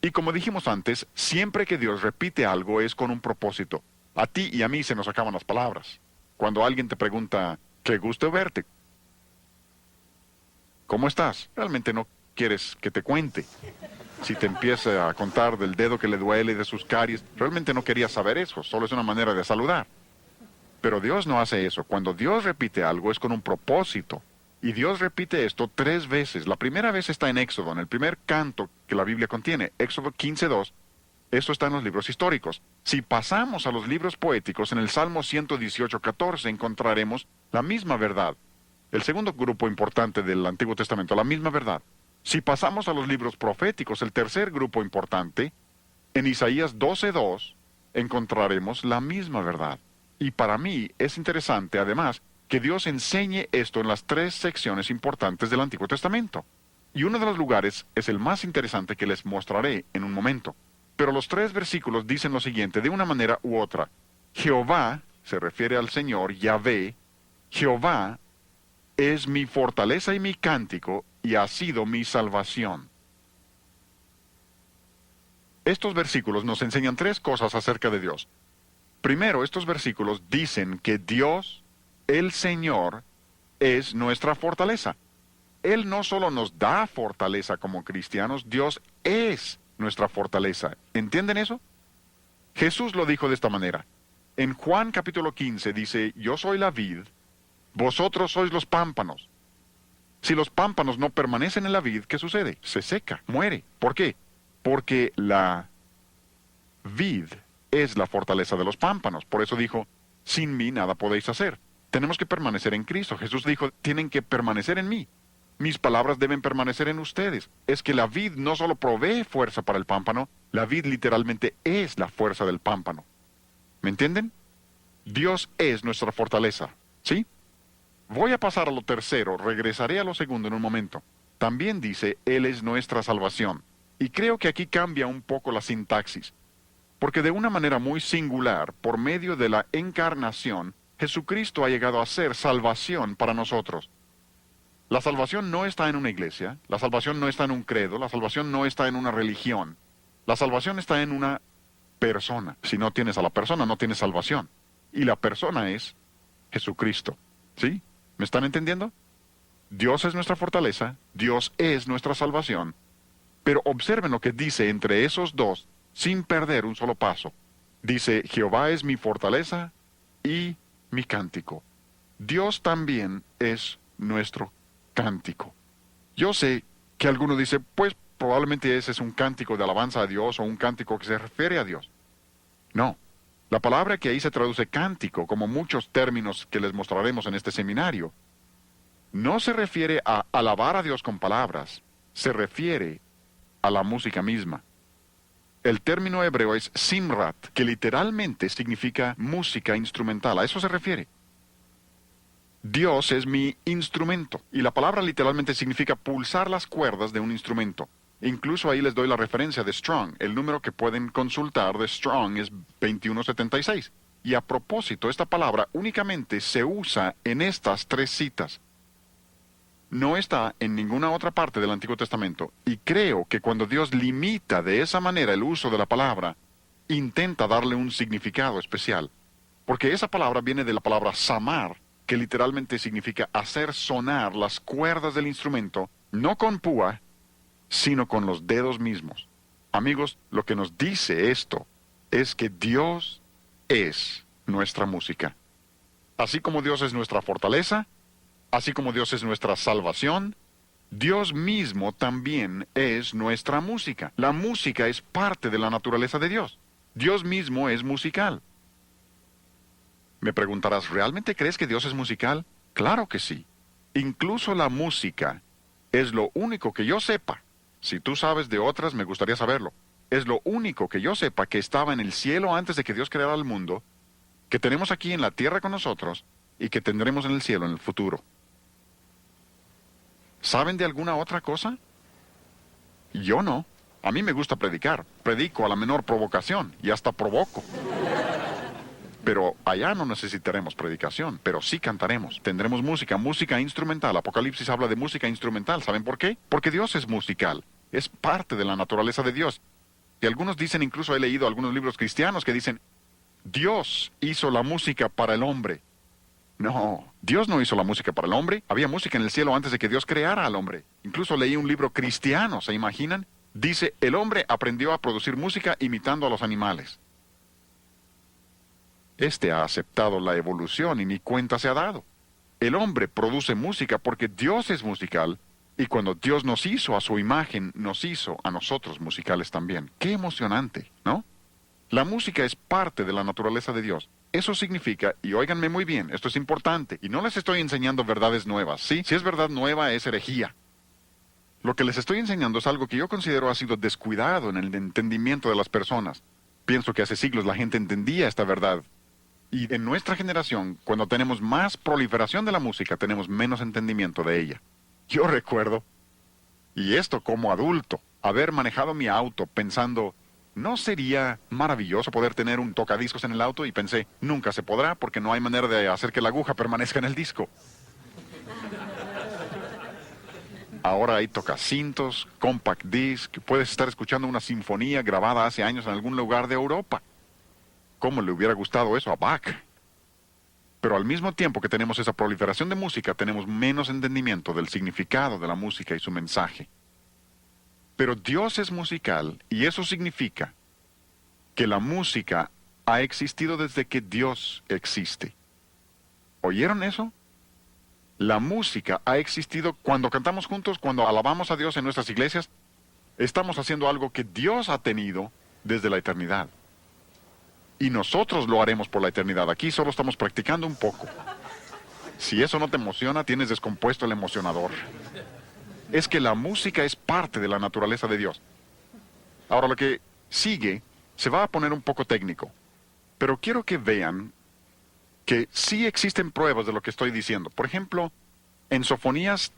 Y como dijimos antes, siempre que Dios repite algo es con un propósito. A ti y a mí se nos acaban las palabras. Cuando alguien te pregunta, qué gusto verte, ¿cómo estás? Realmente no quieres que te cuente. Si te empieza a contar del dedo que le duele y de sus caries, realmente no querías saber eso, solo es una manera de saludar. Pero Dios no hace eso. Cuando Dios repite algo es con un propósito. Y Dios repite esto 3 veces. La primera vez está en Éxodo, en el primer canto que la Biblia contiene, Éxodo 15:2. Esto está en los libros históricos. Si pasamos a los libros poéticos, en el Salmo 118:14 encontraremos la misma verdad. El segundo grupo importante del Antiguo Testamento, la misma verdad. Si pasamos a los libros proféticos, el tercer grupo importante, en Isaías 12:2, encontraremos la misma verdad. Y para mí es interesante, además, que Dios enseñe esto en las 3 secciones importantes del Antiguo Testamento. Y uno de los lugares es el más interesante que les mostraré en un momento. Pero los 3 versículos dicen lo siguiente, de una manera u otra. Jehová, se refiere al Señor, Yahvé, Jehová es mi fortaleza y mi cántico, y ha sido mi salvación. Estos versículos nos enseñan 3 cosas acerca de Dios. Primero, estos versículos dicen que Dios, el Señor, es nuestra fortaleza. Él no solo nos da fortaleza como cristianos, Dios es nuestra fortaleza. ¿Entienden eso? Jesús lo dijo de esta manera. En Juan capítulo 15 dice, yo soy la vid, vosotros sois los pámpanos. Si los pámpanos no permanecen en la vid, ¿qué sucede? Se seca, muere. ¿Por qué? Porque la vid es la fortaleza de los pámpanos. Por eso dijo, sin mí nada podéis hacer. Tenemos que permanecer en Cristo. Jesús dijo, tienen que permanecer en mí. Mis palabras deben permanecer en ustedes. Es que la vid no solo provee fuerza para el pámpano, la vid literalmente es la fuerza del pámpano. ¿Me entienden? Dios es nuestra fortaleza, ¿sí? Voy a pasar a lo tercero, regresaré a lo segundo en un momento. También dice, Él es nuestra salvación. Y creo que aquí cambia un poco la sintaxis. Porque de una manera muy singular, por medio de la encarnación, Jesucristo ha llegado a ser salvación para nosotros. La salvación no está en una iglesia, la salvación no está en un credo, la salvación no está en una religión. La salvación está en una persona. Si no tienes a la persona, no tienes salvación. Y la persona es Jesucristo. ¿Sí? ¿Me están entendiendo? Dios es nuestra fortaleza, Dios es nuestra salvación. Pero observen lo que dice entre esos dos, sin perder un solo paso. Dice, Jehová es mi fortaleza y mi cántico. Dios también es nuestro cántico. Yo sé que alguno dice, pues probablemente ese es un cántico de alabanza a Dios o un cántico que se refiere a Dios. No. La palabra que ahí se traduce cántico, como muchos términos que les mostraremos en este seminario, no se refiere a alabar a Dios con palabras, se refiere a la música misma. El término hebreo es simrat, que literalmente significa música instrumental, a eso se refiere. Dios es mi instrumento, y la palabra literalmente significa pulsar las cuerdas de un instrumento. Incluso ahí les doy la referencia de Strong. El número que pueden consultar de Strong es 2176. Y a propósito, esta palabra únicamente se usa en estas tres citas. No está en ninguna otra parte del Antiguo Testamento. Y creo que cuando Dios limita de esa manera el uso de la palabra, intenta darle un significado especial. Porque esa palabra viene de la palabra samar, que literalmente significa hacer sonar las cuerdas del instrumento, no con púa, sino con los dedos mismos. Amigos, lo que nos dice esto es que Dios es nuestra música. Así como Dios es nuestra fortaleza, así como Dios es nuestra salvación, Dios mismo también es nuestra música. La música es parte de la naturaleza de Dios. Dios mismo es musical. Me preguntarás, ¿realmente crees que Dios es musical? Claro que sí. Incluso la música es lo único que yo sepa. Si tú sabes de otras, me gustaría saberlo. Es lo único que yo sepa que estaba en el cielo antes de que Dios creara el mundo, que tenemos aquí en la tierra con nosotros y que tendremos en el cielo en el futuro. ¿Saben de alguna otra cosa? Yo no. A mí me gusta predicar. Predico a la menor provocación y hasta provoco. Pero allá no necesitaremos predicación, pero sí cantaremos. Tendremos música, música instrumental. Apocalipsis habla de música instrumental. ¿Saben por qué? Porque Dios es musical. Es parte de la naturaleza de Dios. Y algunos dicen, incluso he leído algunos libros cristianos que dicen, Dios hizo la música para el hombre. No, Dios no hizo la música para el hombre. Había música en el cielo antes de que Dios creara al hombre. Incluso leí un libro cristiano, ¿se imaginan? Dice, el hombre aprendió a producir música imitando a los animales. Este ha aceptado la evolución y ni cuenta se ha dado. El hombre produce música porque Dios es musical, y cuando Dios nos hizo a su imagen, nos hizo a nosotros musicales también. ¡Qué emocionante!, ¿no? La música es parte de la naturaleza de Dios. Eso significa, y óiganme muy bien, esto es importante, y no les estoy enseñando verdades nuevas, ¿sí? Si es verdad nueva, es herejía. Lo que les estoy enseñando es algo que yo considero ha sido descuidado en el entendimiento de las personas. Pienso que hace siglos la gente entendía esta verdad. Y en nuestra generación, cuando tenemos más proliferación de la música, tenemos menos entendimiento de ella. Yo recuerdo, y esto como adulto, haber manejado mi auto pensando, ¿no sería maravilloso poder tener un tocadiscos en el auto? Y pensé, nunca se podrá porque no hay manera de hacer que la aguja permanezca en el disco. Ahora hay tocacintos, compact disc, puedes estar escuchando una sinfonía grabada hace años en algún lugar de Europa. ¿Cómo le hubiera gustado eso a Bach? Pero al mismo tiempo que tenemos esa proliferación de música, tenemos menos entendimiento del significado de la música y su mensaje. Pero Dios es musical y eso significa que la música ha existido desde que Dios existe. ¿Oyeron eso? La música ha existido cuando cantamos juntos, cuando alabamos a Dios en nuestras iglesias. Estamos haciendo algo que Dios ha tenido desde la eternidad. Y nosotros lo haremos por la eternidad. Aquí solo estamos practicando un poco. Si eso no te emociona, tienes descompuesto el emocionador. es que la música es parte de la naturaleza de Dios. Ahora lo que sigue se va a poner un poco técnico, pero quiero que vean que sí existen pruebas de lo que estoy diciendo. Por ejemplo, en Sofonías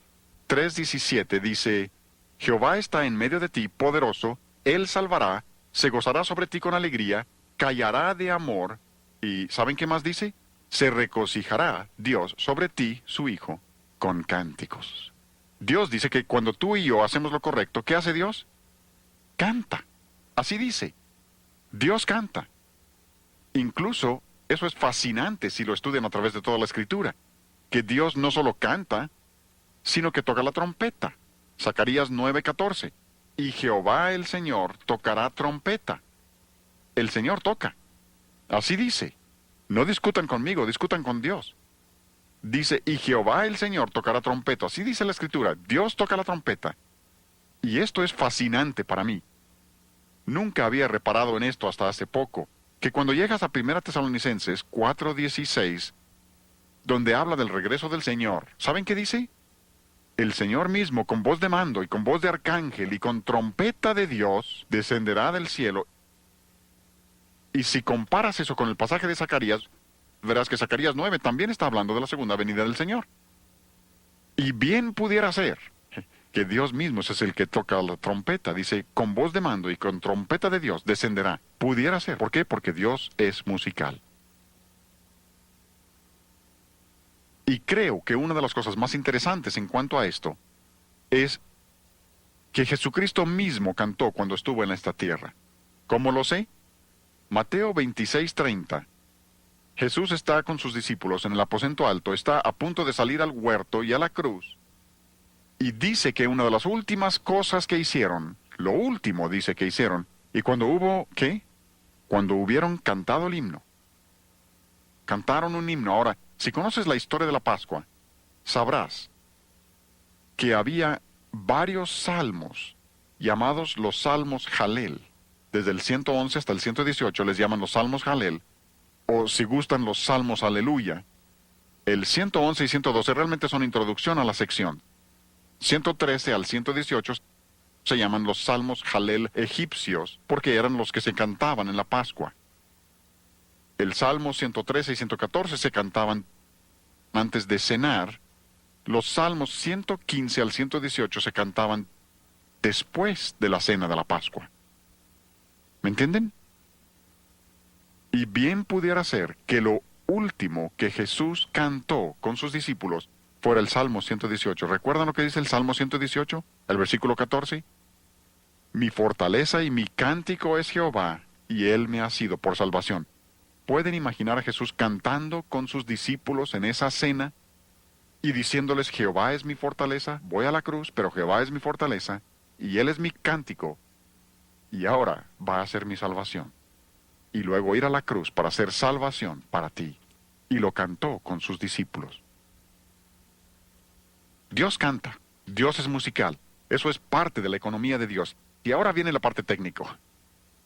3:17 dice, Jehová está en medio de ti, poderoso, Él salvará, se gozará sobre ti con alegría, callará de amor, y ¿saben qué más dice? Se regocijará Dios sobre ti, su Hijo, con cánticos. Dios dice que cuando tú y yo hacemos lo correcto, ¿qué hace Dios? Canta. Así dice. Dios canta. Incluso, eso es fascinante si lo estudian a través de toda la Escritura, que Dios no solo canta, sino que toca la trompeta. Zacarías 9:14. Y Jehová el Señor tocará trompeta. El Señor toca. Así dice. No discutan conmigo, discutan con Dios. Dice, y Jehová el Señor tocará trompeta. Así dice la Escritura. Dios toca la trompeta. Y esto es fascinante para mí. Nunca había reparado en esto hasta hace poco, que cuando llegas a 1 Tesalonicenses 4:16, donde habla del regreso del Señor, ¿saben qué dice? El Señor mismo, con voz de mando y con voz de arcángel y con trompeta de Dios, descenderá del cielo. Y si comparas eso con el pasaje de Zacarías, verás que Zacarías 9 también está hablando de la segunda venida del Señor. Y bien pudiera ser que Dios mismo es el que toca la trompeta. Dice, con voz de mando y con trompeta de Dios descenderá. Pudiera ser. ¿Por qué? Porque Dios es musical. Y creo que una de las cosas más interesantes en cuanto a esto es que Jesucristo mismo cantó cuando estuvo en esta tierra. ¿Cómo lo sé? Mateo 26:30. Jesús está con sus discípulos en el aposento alto, está a punto de salir al huerto y a la cruz. Y dice que una de las últimas cosas que hicieron, lo último dice que hicieron, y cuando hubo, ¿qué? Cuando hubieron cantado el himno. Cantaron un himno. Ahora, si conoces la historia de la Pascua, sabrás que había varios salmos, llamados los salmos Jalel. Desde el 111 hasta el 118 les llaman los salmos Jalel, o si gustan los salmos Aleluya. El 111 y 112 realmente son introducción a la sección. 113 al 118 se llaman los salmos Jalel egipcios, porque eran los que se cantaban en la Pascua. El salmo 113 y 114 se cantaban antes de cenar. Los salmos 115 al 118 se cantaban después de la cena de la Pascua. ¿Me entienden? Y bien pudiera ser que lo último que Jesús cantó con sus discípulos fuera el Salmo 118. ¿Recuerdan lo que dice el Salmo 118? El versículo 14. Mi fortaleza y mi cántico es Jehová, y Él me ha sido por salvación. ¿Pueden imaginar a Jesús cantando con sus discípulos en esa cena y diciéndoles, Jehová es mi fortaleza, voy a la cruz, pero Jehová es mi fortaleza, y Él es mi cántico, y ahora va a ser mi salvación? Y luego ir a la cruz para hacer salvación para ti. Y lo cantó con sus discípulos. Dios canta, Dios es musical, eso es parte de la economía de Dios. Y ahora viene la parte técnica.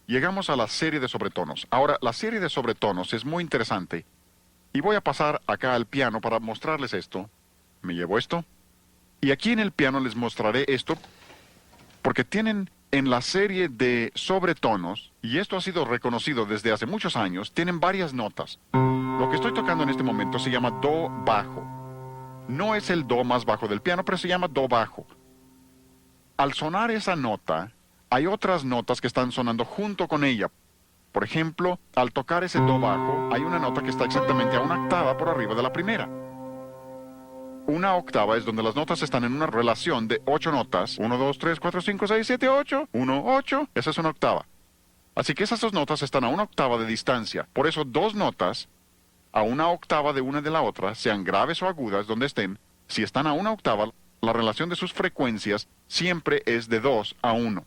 Llegamos a la serie de sobretonos. Ahora, la serie de sobretonos es muy interesante. Y voy a pasar acá al piano para mostrarles esto. Me llevo esto. Y aquí en el piano les mostraré esto, porque tienen en la serie de sobretonos, y esto ha sido reconocido desde hace muchos años, tienen varias notas. Lo que estoy tocando en este momento se llama do bajo. No es el do más bajo del piano, pero se llama do bajo. Al sonar esa nota, hay otras notas que están sonando junto con ella. Por ejemplo, al tocar ese do bajo, hay una nota que está exactamente a una octava por arriba de la primera. Una octava es donde las notas están en una relación de 8 notas. 1, 2, 3, 4, 5, 6, 7, 8. 1, 8. Esa es una octava. Así que esas dos notas están a una octava de distancia. Por eso dos notas a una octava de una de la otra, sean graves o agudas, donde estén, si están a una octava, la relación de sus frecuencias siempre es de 2 a 1.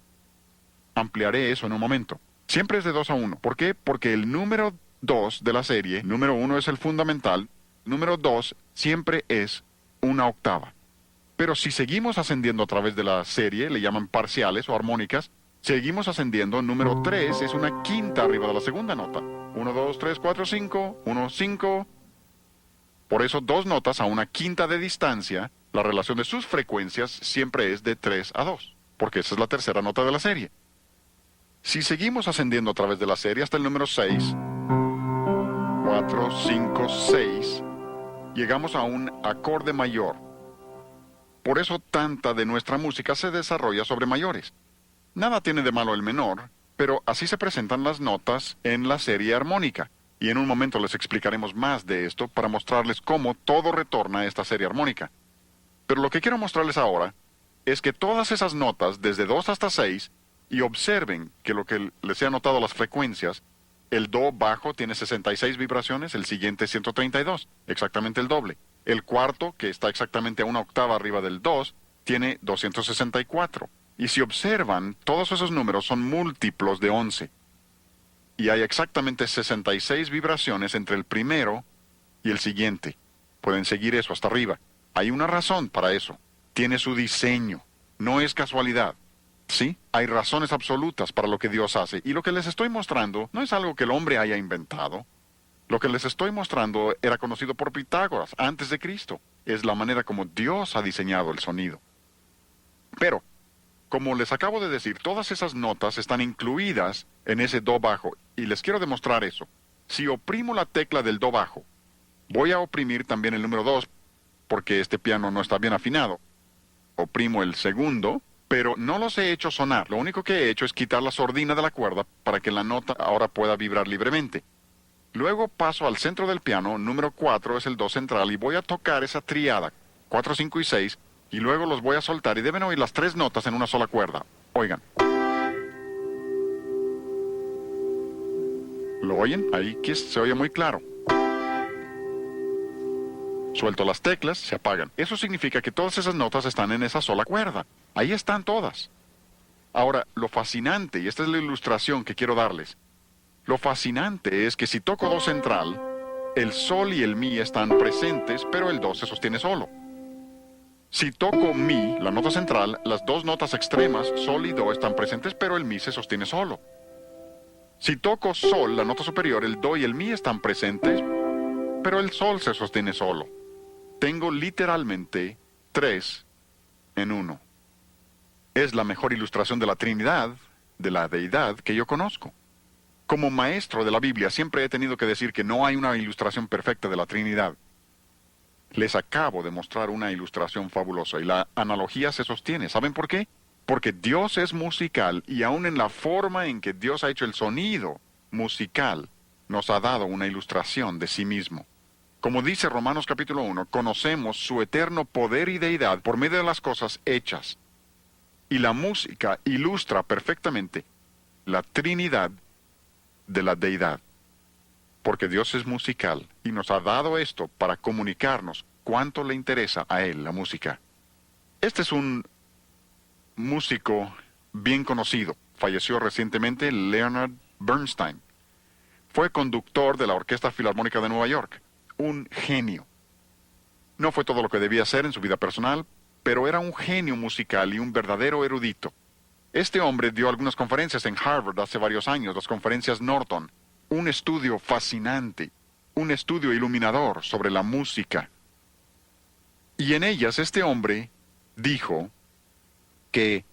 Ampliaré eso en un momento. Siempre es de 2 a 1. ¿Por qué? Porque el número 2 de la serie, número 1 es el fundamental, número 2 siempre es una octava. Pero si seguimos ascendiendo a través de la serie, le llaman parciales o armónicas, seguimos ascendiendo, número 3 es una quinta arriba de la segunda nota. 1, 2, 3, 4, 5, 1, 5. Por eso dos notas a una quinta de distancia, la relación de sus frecuencias siempre es de 3 a 2, porque esa es la tercera nota de la serie. Si seguimos ascendiendo a través de la serie hasta el número 6, 4, 5, 6, llegamos a un acorde mayor. Por eso tanta de nuestra música se desarrolla sobre mayores. Nada tiene de malo el menor, pero así se presentan las notas en la serie armónica. Y en un momento les explicaremos más de esto para mostrarles cómo todo retorna a esta serie armónica. Pero lo que quiero mostrarles ahora es que todas esas notas, desde 2 hasta 6, y observen que lo que les he anotado las frecuencias, el do bajo tiene 66 vibraciones, el siguiente 132, exactamente el doble. El cuarto, que está exactamente a una octava arriba del 2, tiene 264. Y si observan, todos esos números son múltiplos de 11. Y hay exactamente 66 vibraciones entre el primero y el siguiente. Pueden seguir eso hasta arriba. Hay una razón para eso. Tiene su diseño. No es casualidad. Sí, hay razones absolutas para lo que Dios hace. Y lo que les estoy mostrando no es algo que el hombre haya inventado. Lo que les estoy mostrando era conocido por Pitágoras antes de Cristo. Es la manera como Dios ha diseñado el sonido. Pero, como les acabo de decir, todas esas notas están incluidas en ese do bajo. Y les quiero demostrar eso. Si oprimo la tecla del do bajo, voy a oprimir también el número 2, porque este piano no está bien afinado. Oprimo el segundo, pero no los he hecho sonar. Lo único que he hecho es quitar la sordina de la cuerda para que la nota ahora pueda vibrar libremente. Luego paso al centro del piano, número 4 es el do central, y voy a tocar esa triada, 4, 5 y 6, y luego los voy a soltar, y deben oír las 3 notas en una sola cuerda. Oigan. ¿Lo oyen? Ahí que se oye muy claro. Suelto las teclas, se apagan. Eso significa que todas esas notas están en esa sola cuerda. Ahí están todas. Ahora, lo fascinante, y esta es la ilustración que quiero darles, lo fascinante es que si toco do central, el sol y el mi están presentes, pero el do se sostiene solo. Si toco mi, la nota central, las dos notas extremas, sol y do, están presentes, pero el mi se sostiene solo. Si toco sol, la nota superior, el do y el mi están presentes, pero el sol se sostiene solo. Tengo literalmente 3 en 1. Es la mejor ilustración de la Trinidad, de la deidad, que yo conozco. Como maestro de la Biblia siempre he tenido que decir que no hay una ilustración perfecta de la Trinidad. Les acabo de mostrar una ilustración fabulosa y la analogía se sostiene. ¿Saben por qué? Porque Dios es musical y aún en la forma en que Dios ha hecho el sonido musical, nos ha dado una ilustración de sí mismo. Como dice Romanos capítulo 1, conocemos su eterno poder y deidad por medio de las cosas hechas. Y la música ilustra perfectamente la Trinidad de la deidad. Porque Dios es musical y nos ha dado esto para comunicarnos cuánto le interesa a Él la música. Este es un músico bien conocido. Falleció recientemente Leonard Bernstein. Fue conductor de la Orquesta Filarmónica de Nueva York. Un genio. No fue todo lo que debía ser en su vida personal, pero era un genio musical y un verdadero erudito. Este hombre dio algunas conferencias en Harvard hace varios años, las conferencias Norton. Un estudio fascinante, un estudio iluminador sobre la música. Y en ellas este hombre dijo que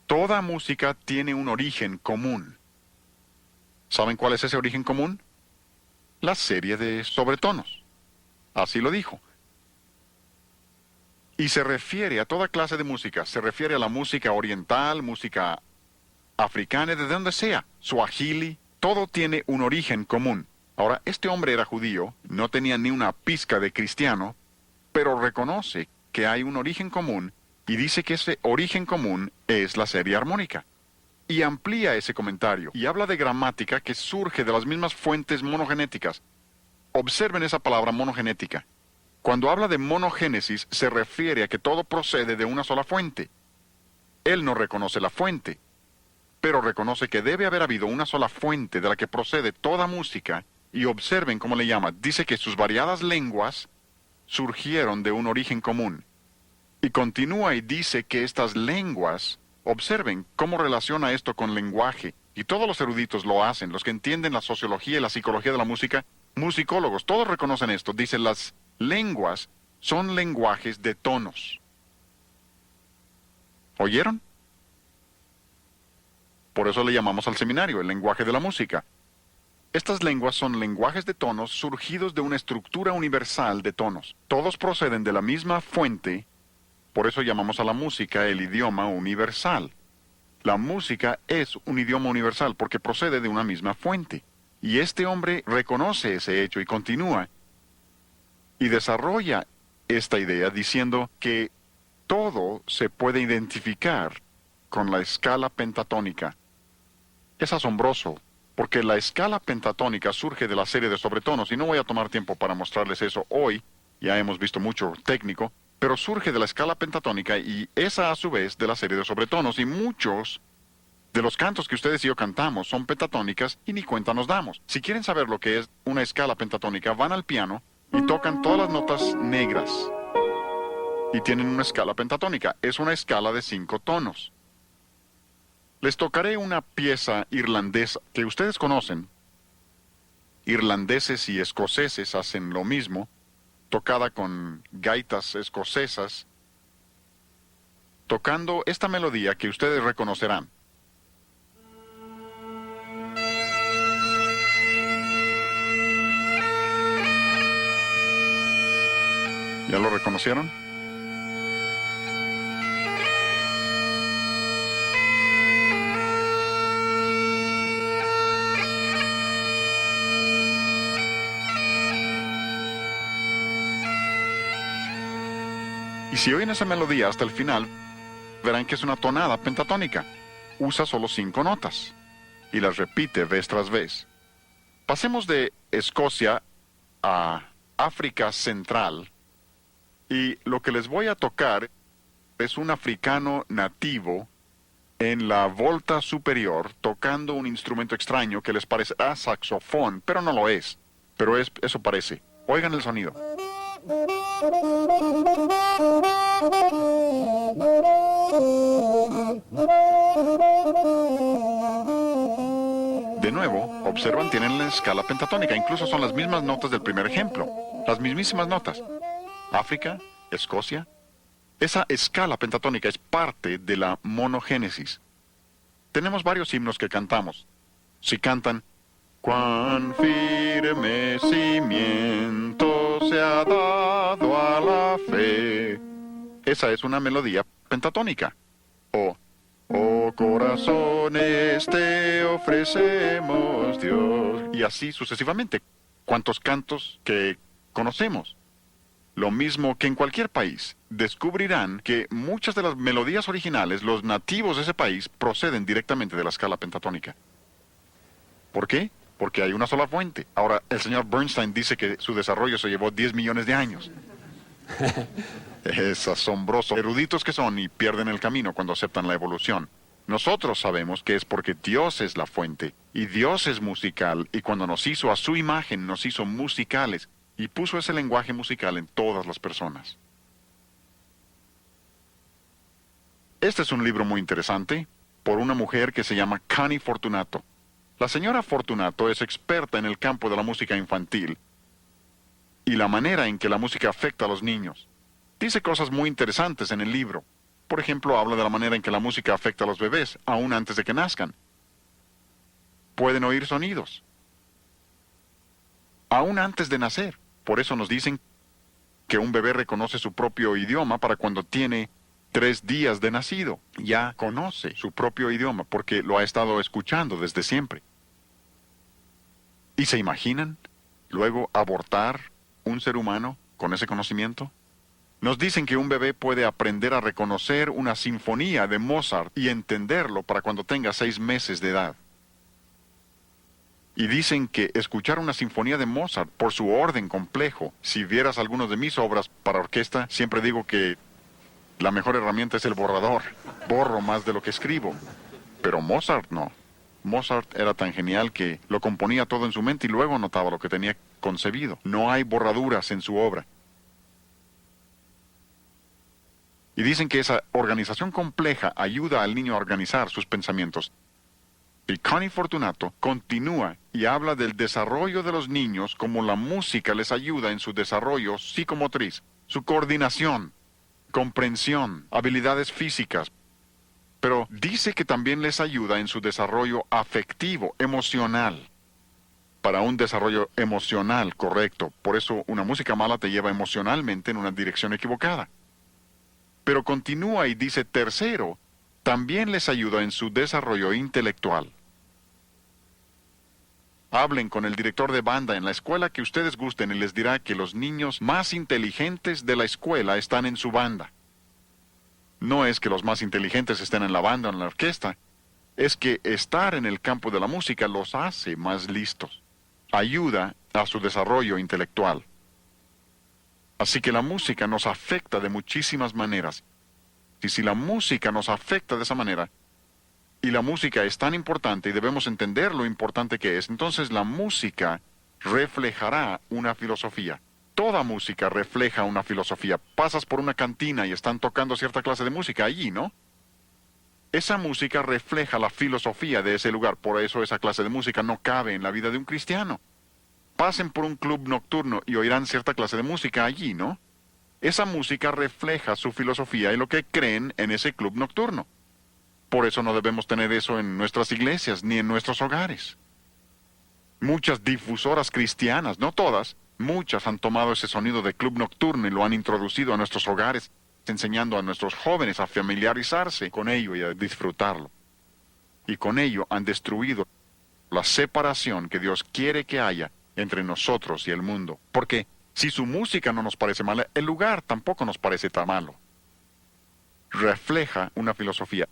toda música tiene un origen común. ¿Saben cuál es ese origen común? La serie de sobretonos. Así lo dijo. Y se refiere a toda clase de música. Se refiere a la música oriental, música africana, de donde sea. Swahili, todo tiene un origen común. Ahora, este hombre era judío, no tenía ni una pizca de cristiano, pero reconoce que hay un origen común y dice que ese origen común es la serie armónica. Y amplía ese comentario y habla de gramática que surge de las mismas fuentes monogenéticas. Observen esa palabra monogenética. Cuando habla de monogénesis se refiere a que todo procede de una sola fuente. Él no reconoce la fuente, pero reconoce que debe haber habido una sola fuente de la que procede toda música, y observen cómo le llama. Dice que sus variadas lenguas surgieron de un origen común. Y continúa y dice que estas lenguas, observen cómo relaciona esto con lenguaje, y todos los eruditos lo hacen, los que entienden la sociología y la psicología de la música, musicólogos, todos reconocen esto. Dicen las lenguas son lenguajes de tonos. ¿Oyeron? Por eso le llamamos al seminario el lenguaje de la música. Estas lenguas son lenguajes de tonos surgidos de una estructura universal de tonos. Todos proceden de la misma fuente, por eso llamamos a la música el idioma universal. La música es un idioma universal porque procede de una misma fuente. Y este hombre reconoce ese hecho y continúa y desarrolla esta idea diciendo que todo se puede identificar con la escala pentatónica. Es asombroso, porque la escala pentatónica surge de la serie de sobretonos, y no voy a tomar tiempo para mostrarles eso hoy, ya hemos visto mucho técnico, pero surge de la escala pentatónica y esa a su vez de la serie de sobretonos, y muchos de los cantos que ustedes y yo cantamos son pentatónicas y ni cuenta nos damos. Si quieren saber lo que es una escala pentatónica, van al piano y tocan todas las notas negras y tienen una escala pentatónica. Es una escala de 5 tonos. Les tocaré una pieza irlandesa que ustedes conocen. Irlandeses y escoceses hacen lo mismo, tocada con gaitas escocesas, tocando esta melodía que ustedes reconocerán. ¿Ya lo reconocieron? Y si oyen esa melodía hasta el final, verán que es una tonada pentatónica. Usa solo 5 notas y las repite vez tras vez. Pasemos de Escocia a África Central y lo que les voy a tocar es un africano nativo en la volta superior tocando un instrumento extraño que les parecerá saxofón, pero no lo es. Pero eso parece. Oigan el sonido. De nuevo, observan, tienen la escala pentatónica, incluso son las mismas notas del primer ejemplo, las mismísimas notas. África, Escocia. Esa escala pentatónica es parte de la monogénesis. Tenemos varios himnos que cantamos. Si cantan, cuán firme cimiento se ha dado a la fe. Esa es una melodía pentatónica. O, oh corazones te ofrecemos Dios. Y así sucesivamente. ¿Cuántos cantos que conocemos? Lo mismo que en cualquier país. Descubrirán que muchas de las melodías originales, los nativos de ese país, proceden directamente de la escala pentatónica. ¿Por qué? Porque hay una sola fuente. Ahora, el señor Bernstein dice que su desarrollo se llevó 10 millones de años. Es asombroso. Eruditos que son y pierden el camino cuando aceptan la evolución. Nosotros sabemos que es porque Dios es la fuente, y Dios es musical, y cuando nos hizo a su imagen, nos hizo musicales, y puso ese lenguaje musical en todas las personas. Este es un libro muy interesante, por una mujer que se llama Connie Fortunato. La señora Fortunato es experta en el campo de la música infantil y la manera en que la música afecta a los niños. Dice cosas muy interesantes en el libro. Por ejemplo, habla de la manera en que la música afecta a los bebés, aún antes de que nazcan. Pueden oír sonidos, aún antes de nacer. Por eso nos dicen que un bebé reconoce su propio idioma para cuando tiene 3 días de nacido. Ya conoce su propio idioma porque lo ha estado escuchando desde siempre. ¿Y se imaginan luego abortar un ser humano con ese conocimiento? Nos dicen que un bebé puede aprender a reconocer una sinfonía de Mozart y entenderlo para cuando tenga 6 meses de edad. Y dicen que escuchar una sinfonía de Mozart por su orden complejo, si vieras algunas de mis obras para orquesta, siempre digo que la mejor herramienta es el borrador. Borro más de lo que escribo. Pero Mozart no. Mozart era tan genial que lo componía todo en su mente y luego notaba lo que tenía concebido. No hay borraduras en su obra. Y dicen que esa organización compleja ayuda al niño a organizar sus pensamientos. Y Connie Fortunato continúa y habla del desarrollo de los niños, como la música les ayuda en su desarrollo psicomotriz, su coordinación, comprensión, habilidades físicas. Pero dice que también les ayuda en su desarrollo afectivo, emocional. Para un desarrollo emocional correcto. Por eso una música mala te lleva emocionalmente en una dirección equivocada. Pero continúa y dice, tercero, también les ayuda en su desarrollo intelectual. Hablen con el director de banda en la escuela que ustedes gusten y les dirá que los niños más inteligentes de la escuela están en su banda. No es que los más inteligentes estén en la banda o en la orquesta, es que estar en el campo de la música los hace más listos. Ayuda a su desarrollo intelectual. Así que la música nos afecta de muchísimas maneras. Y si la música nos afecta de esa manera, y la música es tan importante y debemos entender lo importante que es, entonces la música reflejará una filosofía. Toda música refleja una filosofía. Pasas por una cantina y están tocando cierta clase de música allí, ¿no? Esa música refleja la filosofía de ese lugar, por eso esa clase de música no cabe en la vida de un cristiano. Pasen por un club nocturno y oirán cierta clase de música allí, ¿no? Esa música refleja su filosofía y lo que creen en ese club nocturno. Por eso no debemos tener eso en nuestras iglesias ni en nuestros hogares. Muchas difusoras cristianas, no todas, muchas han tomado ese sonido de club nocturno y lo han introducido a nuestros hogares, enseñando a nuestros jóvenes a familiarizarse con ello y a disfrutarlo. Y con ello han destruido la separación que Dios quiere que haya entre nosotros y el mundo. Porque si su música no nos parece mala, el lugar tampoco nos parece tan malo. Refleja una filosofía.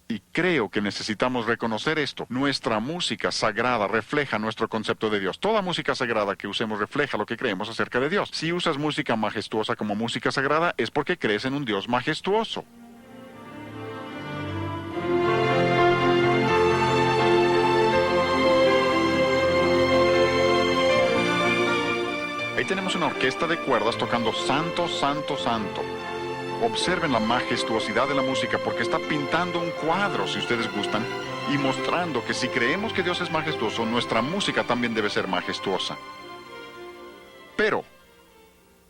Y creo que necesitamos reconocer esto. Nuestra música sagrada refleja nuestro concepto de Dios. Toda música sagrada que usemos refleja lo que creemos acerca de Dios. Si usas música majestuosa como música sagrada, es porque crees en un Dios majestuoso. Ahí tenemos una orquesta de cuerdas tocando Santo, Santo, Santo. Observen la majestuosidad de la música porque está pintando un cuadro, si ustedes gustan, y mostrando que si creemos que Dios es majestuoso, nuestra música también debe ser majestuosa. Pero,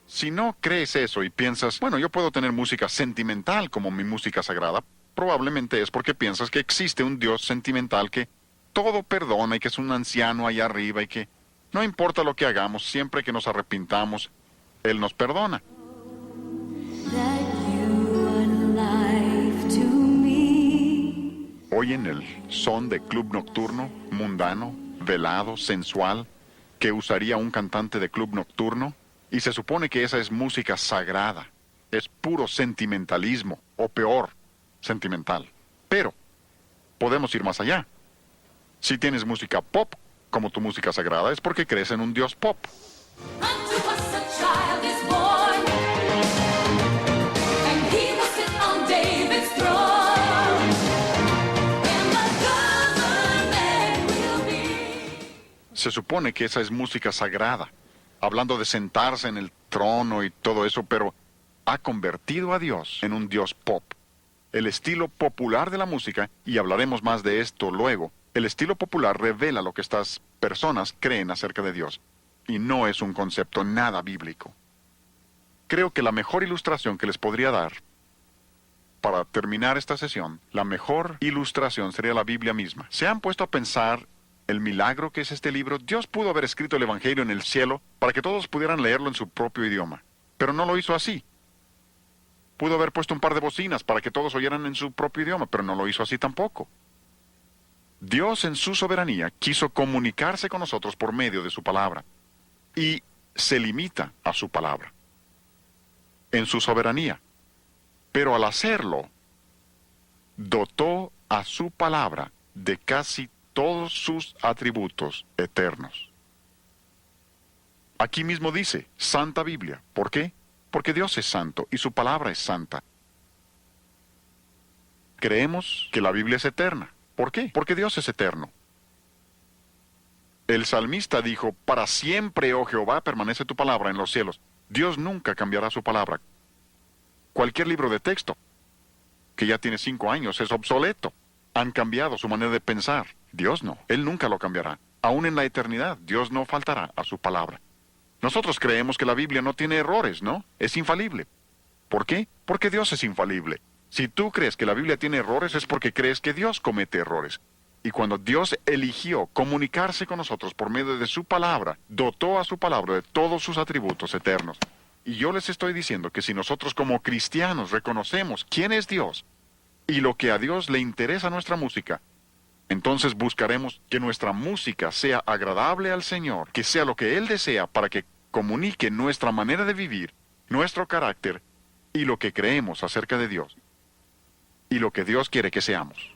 si no crees eso y piensas, bueno, yo puedo tener música sentimental como mi música sagrada, probablemente es porque piensas que existe un Dios sentimental que todo perdona y que es un anciano allá arriba y que no importa lo que hagamos, siempre que nos arrepintamos, Él nos perdona. Oyen el son de club nocturno, mundano, velado, sensual, que usaría un cantante de club nocturno, y se supone que esa es música sagrada, es puro sentimentalismo, o peor, sentimental. Pero, podemos ir más allá. Si tienes música pop como tu música sagrada, es porque crees en un Dios pop. Se supone que esa es música sagrada, hablando de sentarse en el trono y todo eso, pero ha convertido a Dios en un Dios pop. El estilo popular de la música, y hablaremos más de esto luego, el estilo popular revela lo que estas personas creen acerca de Dios, y no es un concepto nada bíblico. Creo que la mejor ilustración que les podría dar, para terminar esta sesión, la mejor ilustración sería la Biblia misma. ¿Se han puesto a pensar el milagro que es este libro? Dios pudo haber escrito el Evangelio en el cielo para que todos pudieran leerlo en su propio idioma, pero no lo hizo así. Pudo haber puesto un par de bocinas para que todos oyeran en su propio idioma, pero no lo hizo así tampoco. Dios en su soberanía quiso comunicarse con nosotros por medio de su palabra, y se limita a su palabra, en su soberanía. Pero al hacerlo, dotó a su palabra de casi todos sus atributos eternos. Aquí mismo dice, Santa Biblia. ¿Por qué? Porque Dios es santo y su palabra es santa. Creemos que la Biblia es eterna. ¿Por qué? Porque Dios es eterno. El salmista dijo, para siempre, oh Jehová, permanece tu palabra en los cielos. Dios nunca cambiará su palabra. Cualquier libro de texto que ya tiene 5 años es obsoleto. Han cambiado su manera de pensar. Dios no, Él nunca lo cambiará. Aún en la eternidad, Dios no faltará a su palabra. Nosotros creemos que la Biblia no tiene errores, ¿no? Es infalible. ¿Por qué? Porque Dios es infalible. Si tú crees que la Biblia tiene errores es porque crees que Dios comete errores. Y cuando Dios eligió comunicarse con nosotros por medio de su palabra, dotó a su palabra de todos sus atributos eternos. Y yo les estoy diciendo que si nosotros como cristianos reconocemos quién es Dios y lo que a Dios le interesa nuestra música, entonces buscaremos que nuestra música sea agradable al Señor, que sea lo que Él desea para que comunique nuestra manera de vivir, nuestro carácter y lo que creemos acerca de Dios y lo que Dios quiere que seamos.